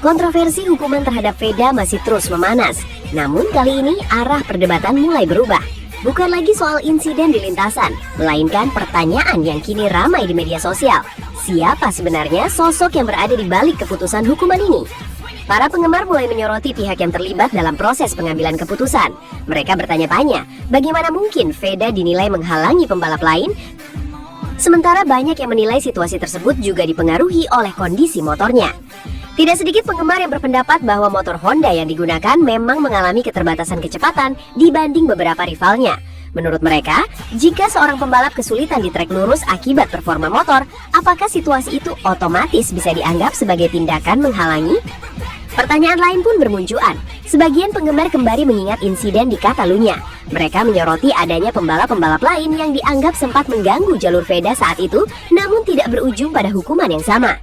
Kontroversi hukuman terhadap Veda masih terus memanas. Namun kali ini arah perdebatan mulai berubah. Bukan lagi soal insiden di lintasan, melainkan pertanyaan yang kini ramai di media sosial. Siapa sebenarnya sosok yang berada di balik keputusan hukuman ini? Para penggemar mulai menyoroti pihak yang terlibat dalam proses pengambilan keputusan. Mereka bertanya-tanya, bagaimana mungkin Veda dinilai menghalangi pembalap lain? Sementara banyak yang menilai situasi tersebut juga dipengaruhi oleh kondisi motornya. Tidak sedikit penggemar yang berpendapat bahwa motor Honda yang digunakan memang mengalami keterbatasan kecepatan dibanding beberapa rivalnya. Menurut mereka, jika seorang pembalap kesulitan di trek lurus akibat performa motor, apakah situasi itu otomatis bisa dianggap sebagai tindakan menghalangi? Pertanyaan lain pun bermunculan. Sebagian penggemar kembali mengingat insiden di Catalunya. Mereka menyoroti adanya pembalap-pembalap lain yang dianggap sempat mengganggu jalur Veda saat itu, namun tidak berujung pada hukuman yang sama.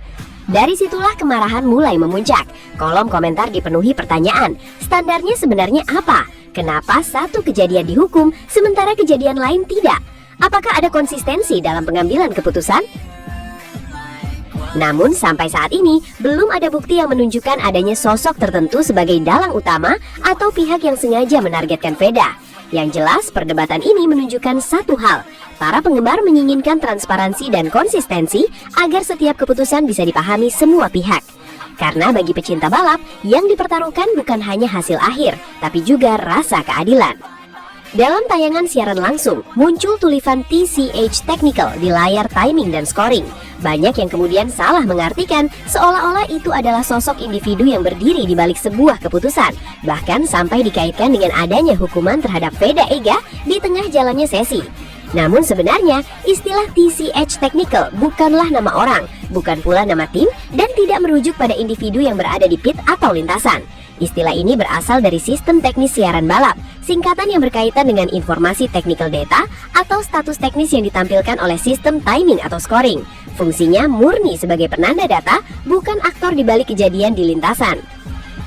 Dari situlah kemarahan mulai memuncak. Kolom komentar dipenuhi pertanyaan, standarnya sebenarnya apa? Kenapa satu kejadian dihukum, sementara kejadian lain tidak? Apakah ada konsistensi dalam pengambilan keputusan? Namun sampai saat ini, belum ada bukti yang menunjukkan adanya sosok tertentu sebagai dalang utama atau pihak yang sengaja menargetkan Veda. Yang jelas, perdebatan ini menunjukkan satu hal. Para penggemar menginginkan transparansi dan konsistensi agar setiap keputusan bisa dipahami semua pihak. Karena bagi pecinta balap, yang dipertaruhkan bukan hanya hasil akhir, tapi juga rasa keadilan. Dalam tayangan siaran langsung, muncul tulisan TCH Technical di layar timing dan scoring. Banyak yang kemudian salah mengartikan seolah-olah itu adalah sosok individu yang berdiri di balik sebuah keputusan. Bahkan sampai dikaitkan dengan adanya hukuman terhadap Veda Ega di tengah jalannya sesi. Namun sebenarnya, istilah TCH Technical bukanlah nama orang, bukan pula nama tim, dan tidak merujuk pada individu yang berada di pit atau lintasan. Istilah ini berasal dari sistem teknis siaran balap, singkatan yang berkaitan dengan informasi technical data atau status teknis yang ditampilkan oleh sistem timing atau scoring. Fungsinya murni sebagai penanda data, bukan aktor di balik kejadian di lintasan.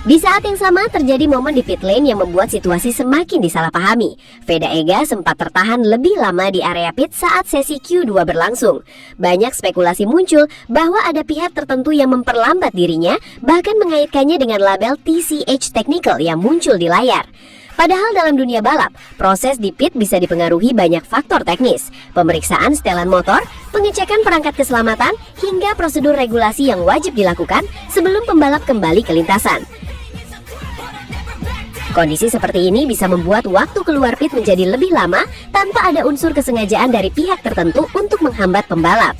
Di saat yang sama terjadi momen di pit lane yang membuat situasi semakin disalahpahami. Veda Ega sempat tertahan lebih lama di area pit saat sesi Q2 berlangsung. Banyak spekulasi muncul bahwa ada pihak tertentu yang memperlambat dirinya, bahkan mengaitkannya dengan label TCH Technical yang muncul di layar. Padahal dalam dunia balap, proses di pit bisa dipengaruhi banyak faktor teknis. Pemeriksaan setelan motor, pengecekan perangkat keselamatan, hingga prosedur regulasi yang wajib dilakukan sebelum pembalap kembali ke lintasan. Kondisi seperti ini bisa membuat waktu keluar pit menjadi lebih lama tanpa ada unsur kesengajaan dari pihak tertentu untuk menghambat pembalap.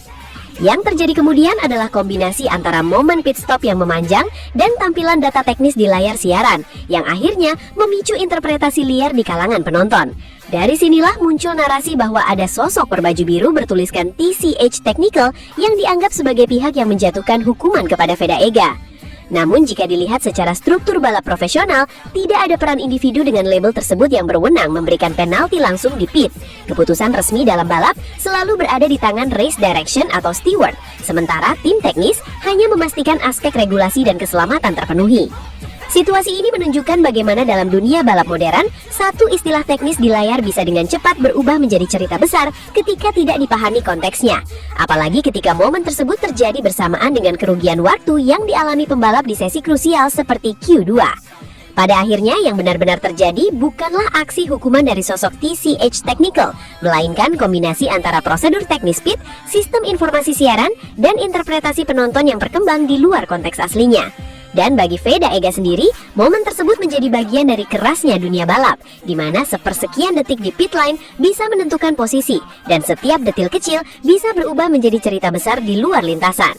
Yang terjadi kemudian adalah kombinasi antara momen pit stop yang memanjang dan tampilan data teknis di layar siaran, yang akhirnya memicu interpretasi liar di kalangan penonton. Dari sinilah muncul narasi bahwa ada sosok berbaju biru bertuliskan TCH Technical yang dianggap sebagai pihak yang menjatuhkan hukuman kepada Veda Ega. Namun jika dilihat secara struktur balap profesional, tidak ada peran individu dengan label tersebut yang berwenang memberikan penalti langsung di pit. Keputusan resmi dalam balap selalu berada di tangan race direction atau steward, sementara tim teknis hanya memastikan aspek regulasi dan keselamatan terpenuhi. Situasi ini menunjukkan bagaimana dalam dunia balap modern, satu istilah teknis di layar bisa dengan cepat berubah menjadi cerita besar ketika tidak dipahami konteksnya. Apalagi ketika momen tersebut terjadi bersamaan dengan kerugian waktu yang dialami pembalap di sesi krusial seperti Q2. Pada akhirnya yang benar-benar terjadi bukanlah aksi hukuman dari sosok TCH Technical, melainkan kombinasi antara prosedur teknis pit, sistem informasi siaran, dan interpretasi penonton yang berkembang di luar konteks aslinya. Dan bagi Veda Ega sendiri, momen tersebut menjadi bagian dari kerasnya dunia balap, di mana sepersekian detik di pit lane bisa menentukan posisi, dan setiap detil kecil bisa berubah menjadi cerita besar di luar lintasan.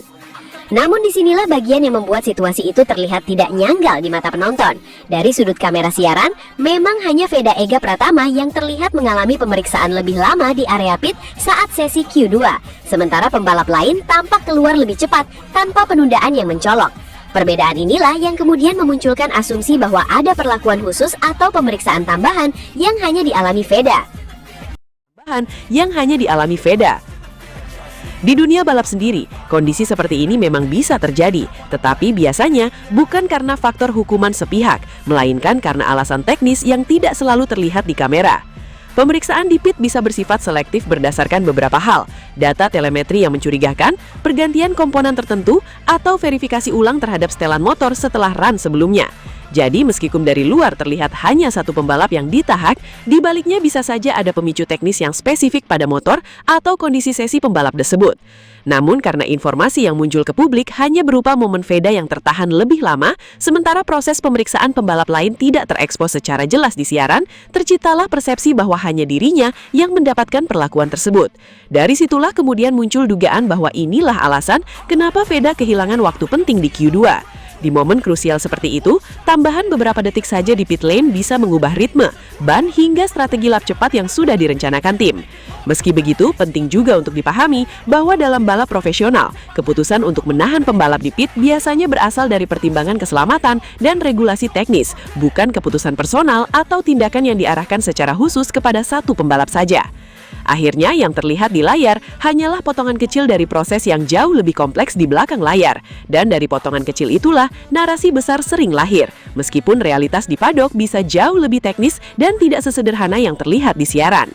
Namun disinilah bagian yang membuat situasi itu terlihat tidak nyanggal di mata penonton. Dari sudut kamera siaran, memang hanya Veda Ega Pratama yang terlihat mengalami pemeriksaan lebih lama di area pit saat sesi Q2, sementara pembalap lain tampak keluar lebih cepat tanpa penundaan yang mencolok. Perbedaan inilah yang kemudian memunculkan asumsi bahwa ada perlakuan khusus atau pemeriksaan tambahan yang hanya dialami Veda. Di dunia balap sendiri, kondisi seperti ini memang bisa terjadi, tetapi biasanya bukan karena faktor hukuman sepihak, melainkan karena alasan teknis yang tidak selalu terlihat di kamera. Pemeriksaan di pit bisa bersifat selektif berdasarkan beberapa hal, data telemetri yang mencurigakan, pergantian komponen tertentu, atau verifikasi ulang terhadap setelan motor setelah run sebelumnya. Jadi meskipun dari luar terlihat hanya satu pembalap yang ditahak, di baliknya bisa saja ada pemicu teknis yang spesifik pada motor atau kondisi sesi pembalap tersebut. Namun karena informasi yang muncul ke publik hanya berupa momen veda yang tertahan lebih lama, sementara proses pemeriksaan pembalap lain tidak terekspos secara jelas di siaran, terciptalah persepsi bahwa hanya dirinya yang mendapatkan perlakuan tersebut. Dari situlah kemudian muncul dugaan bahwa inilah alasan kenapa Veda kehilangan waktu penting di Q2. Di momen krusial seperti itu, tambahan beberapa detik saja di pit lane bisa mengubah ritme, ban hingga strategi lap cepat yang sudah direncanakan tim. Meski begitu, penting juga untuk dipahami bahwa dalam balap profesional, keputusan untuk menahan pembalap di pit biasanya berasal dari pertimbangan keselamatan dan regulasi teknis, bukan keputusan personal atau tindakan yang diarahkan secara khusus kepada satu pembalap saja. Akhirnya yang terlihat di layar hanyalah potongan kecil dari proses yang jauh lebih kompleks di belakang layar. Dan dari potongan kecil itulah narasi besar sering lahir, meskipun realitas di paddock bisa jauh lebih teknis dan tidak sesederhana yang terlihat di siaran.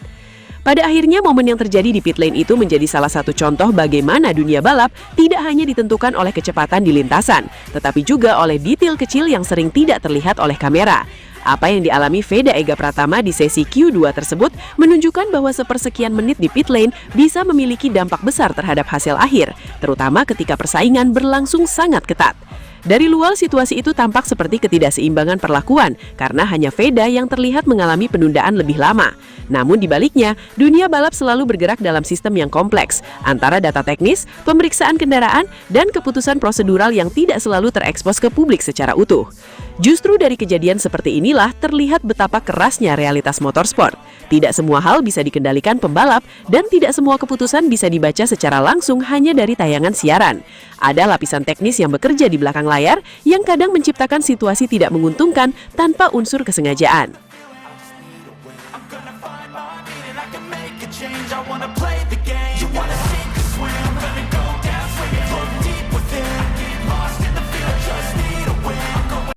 Pada akhirnya momen yang terjadi di pit lane itu menjadi salah satu contoh bagaimana dunia balap tidak hanya ditentukan oleh kecepatan di lintasan, tetapi juga oleh detail kecil yang sering tidak terlihat oleh kamera. Apa yang dialami Veda Ega Pratama di sesi Q2 tersebut menunjukkan bahwa sepersekian menit di pit lane bisa memiliki dampak besar terhadap hasil akhir, terutama ketika persaingan berlangsung sangat ketat. Dari luar, situasi itu tampak seperti ketidakseimbangan perlakuan karena hanya Veda yang terlihat mengalami penundaan lebih lama. Namun di baliknya, dunia balap selalu bergerak dalam sistem yang kompleks antara data teknis, pemeriksaan kendaraan, dan keputusan prosedural yang tidak selalu terekspos ke publik secara utuh. Justru dari kejadian seperti inilah terlihat betapa kerasnya realitas motorsport. Tidak semua hal bisa dikendalikan pembalap dan tidak semua keputusan bisa dibaca secara langsung hanya dari tayangan siaran. Ada lapisan teknis yang bekerja di belakang layar yang kadang menciptakan situasi tidak menguntungkan tanpa unsur kesengajaan. I wanna play the game.